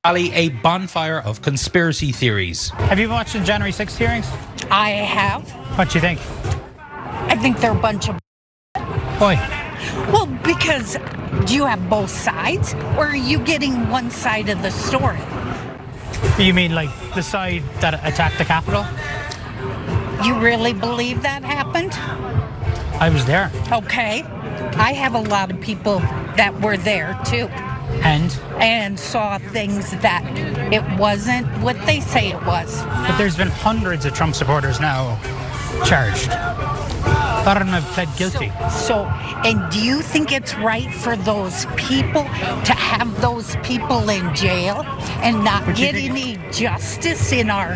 rally, a bonfire of conspiracy theories. Have you been watching January 6th hearings? I have. What do you think? I think they're a bunch of... Why? Well, because do you have both sides, or are you getting one side of the story? You mean like the side that attacked the Capitol? You really believe that happened? I was there. Okay. I have a lot of people that were there too. And saw things that it wasn't what they say it was. But there's been hundreds of Trump supporters now charged. A lot of them have pled guilty. And do you think it's right for those people to have those people in jail and not get any justice in our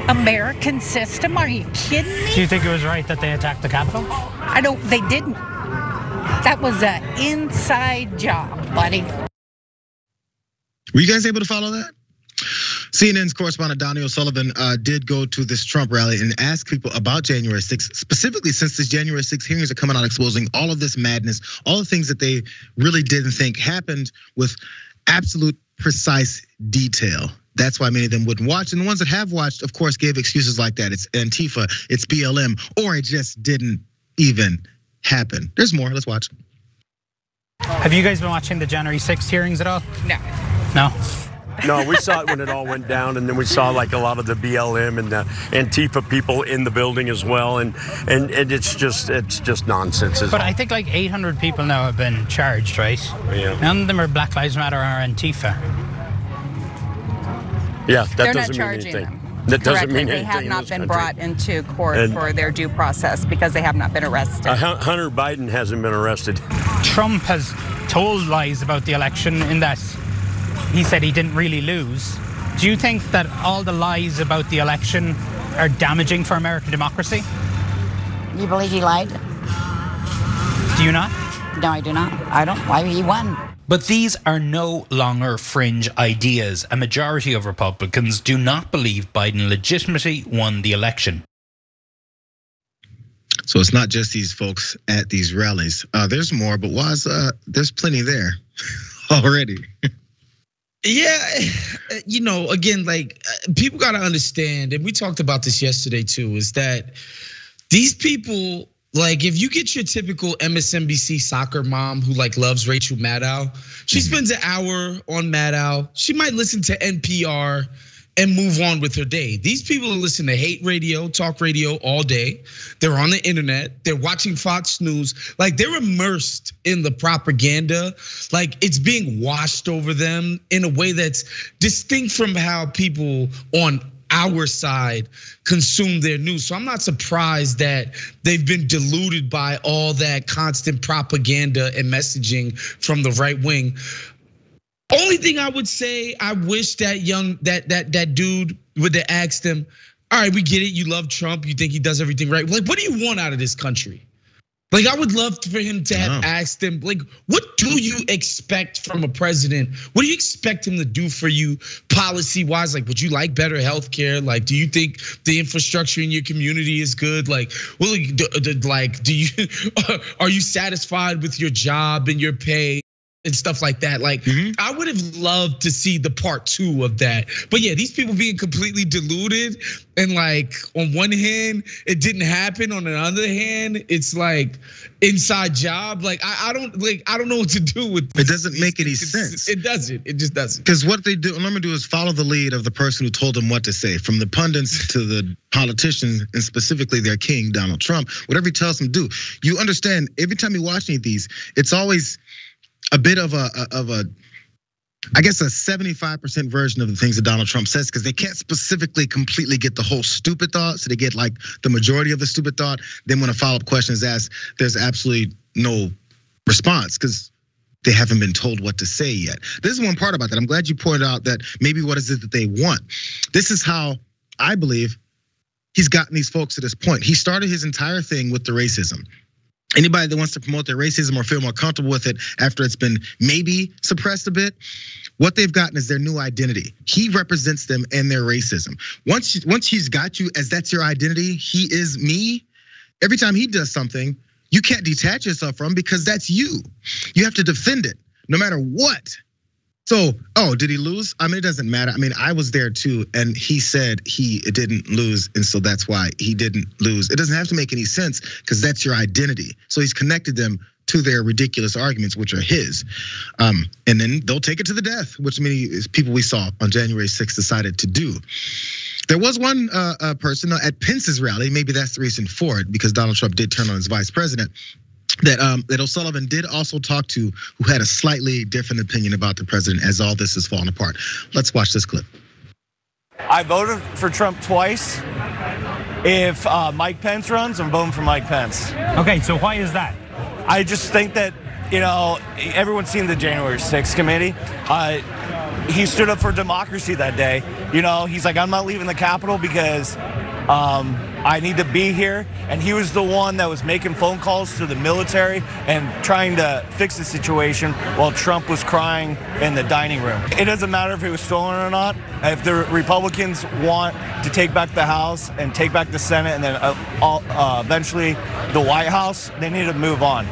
American system? Are you kidding me? Do you think it was right that they attacked the Capitol? They didn't. That was an inside job, buddy. Were you guys able to follow that? CNN's correspondent Donie O'Sullivan did go to this Trump rally and ask people about January 6th, specifically since this January 6th hearings are coming out exposing all of this madness, all the things that they really didn't think happened with absolute precise detail. That's why many of them wouldn't watch. And the ones that have watched, of course, gave excuses like that. It's Antifa, it's BLM, or it just didn't even happen. There's more, let's watch. Have you guys been watching the January 6th hearings at all? No? No, we saw it when it all went down, and then we saw like a lot of the BLM and the Antifa people in the building as well, and it's just nonsense. But I think like 800 people now have been charged, right? Yeah. None of them are Black Lives Matter or Antifa. Yeah, They're not charging them. That doesn't mean they anything. have not been brought into court for their due process because they have not been arrested. Hunter Biden hasn't been arrested. Trump has told lies about the election in that he said he didn't really lose. Do you think that all the lies about the election are damaging for American democracy? You believe he lied? Do you not? No, I do not. I don't. Why he won? But these are no longer fringe ideas. A majority of Republicans do not believe Biden legitimately won the election. So it's not just these folks at these rallies. There's more, but there's plenty there already. Yeah, again, like people got to understand, and we talked about this yesterday too, is that these people, like if you get your typical MSNBC soccer mom who like loves Rachel Maddow, she spends an hour on Maddow. She might listen to NPR and move on with her day. These people listen to hate radio, talk radio all day. They're on the internet. They're watching Fox News. Like they're immersed in the propaganda. Like it's being washed over them in a way that's distinct from how people on our side consume their news. So I'm not surprised that they've been deluded by all that constant propaganda and messaging from the right wing. Only thing I would say, I wish that dude would have asked him, all right, we get it, you love Trump, you think he does everything right. Like, what do you want out of this country? Like, I would love for him to have asked him, like, what do you expect from a president? What do you expect him to do for you policy-wise? Like, would you like better healthcare? Like, do you think the infrastructure in your community is good? Like, well, are you satisfied with your job and your pay? And stuff like that. Like, I would have loved to see the part 2 of that. But yeah, these people being completely deluded, and like on one hand, it didn't happen. On the other hand, it's like inside job. Like I don't know what to do with this. It doesn't make any sense. It doesn't. It just doesn't. Because what they do, normally do is follow the lead of the person who told them what to say, from the pundits to the politicians, and specifically their king, Donald Trump. Whatever he tells them to do. You understand, every time you watch any of these, it's always a bit of a I guess a 75% version of the things that Donald Trump says, because they can't specifically completely get the whole stupid thought. So they get like the majority of the stupid thought. Then when a follow-up question is asked, there's absolutely no response because they haven't been told what to say yet. This is one part about that. I'm glad you pointed out that maybe what is it that they want. This is how I believe he's gotten these folks to this point. He started his entire thing with the racism. Anybody that wants to promote their racism or feel more comfortable with it after it's been maybe suppressed a bit, what they've gotten is their new identity. He represents them and their racism. Once he's got you as that's your identity, he is me. Every time he does something, you can't detach yourself from because that's you. You have to defend it no matter what. So, did he lose? I mean, it doesn't matter. I mean, I was there too, and he said he didn't lose, and so that's why he didn't lose. It doesn't have to make any sense because that's your identity. So he's connected them to their ridiculous arguments, which are his. And then they'll take it to the death, which many people we saw on January 6th decided to do. There was one person at Pence's rally, maybe that's the reason for it, because Donald Trump did turn on his vice president, that O'Sullivan did also talk to, who had a slightly different opinion about the president as all this is falling apart. Let's watch this clip. I voted for Trump twice. If Mike Pence runs, I'm voting for Mike Pence. Okay, so why is that? I just think that, everyone's seen the January 6th committee. He stood up for democracy that day. He's like, I'm not leaving the Capitol because I need to be here. And he was the one that was making phone calls to the military and trying to fix the situation while Trump was crying in the dining room. It doesn't matter if it was stolen or not. If the Republicans want to take back the House and take back the Senate and then eventually the White House, they need to move on.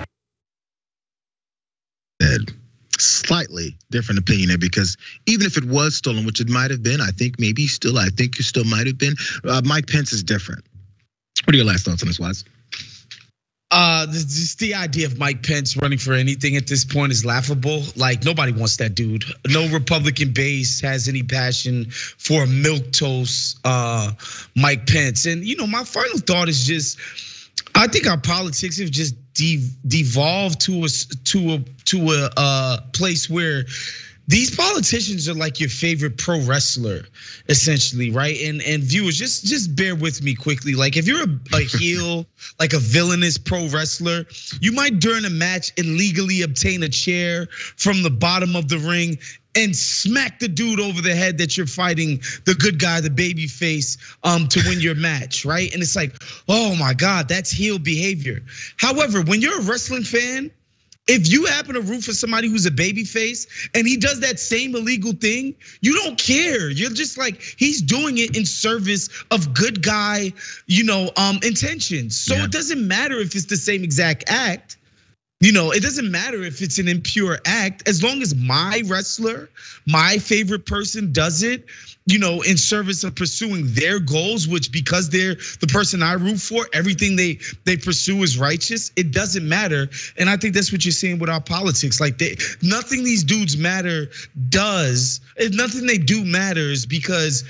Slightly different opinion there, because even if it was stolen, which it might have been, I think you still might have been. Mike Pence is different. What are your last thoughts on this, Waz? Just the idea of Mike Pence running for anything at this point is laughable. Like, nobody wants that dude. No Republican base has any passion for a milquetoast Mike Pence. And my final thought is just, I think our politics have just devolved to a place where these politicians are like your favorite pro wrestler, essentially, right? And viewers, just bear with me quickly. Like, if you're a heel, like a villainous pro wrestler, you might during a match illegally obtain a chair from the bottom of the ring and smack the dude over the head that you're fighting, the good guy, the baby face, to win your match, right? And it's like, oh my God, that's heel behavior. However, when you're a wrestling fan, if you happen to root for somebody who's a baby face and he does that same illegal thing, you don't care. You're just like, he's doing it in service of good guy, intentions. So It doesn't matter if it's the same exact act. It doesn't matter if it's an impure act, as long as my wrestler, my favorite person does it, in service of pursuing their goals, which because they're the person I root for, everything they pursue is righteous. It doesn't matter. And I think that's what you're seeing with our politics. Like, nothing these dudes matter does. Nothing they do matters because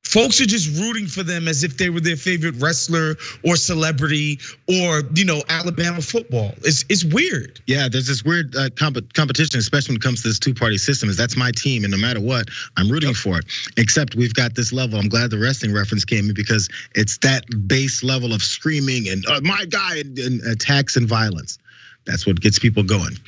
folks are just rooting for them as if they were their favorite wrestler or celebrity or, Alabama football. It's weird. Yeah, there's this weird competition, especially when it comes to this two-party system, is that's my team, and no matter what, I'm rooting for it. Except we've got this level. I'm glad the wrestling reference came in because it's that base level of screaming and my guy and attacks and violence. That's what gets people going.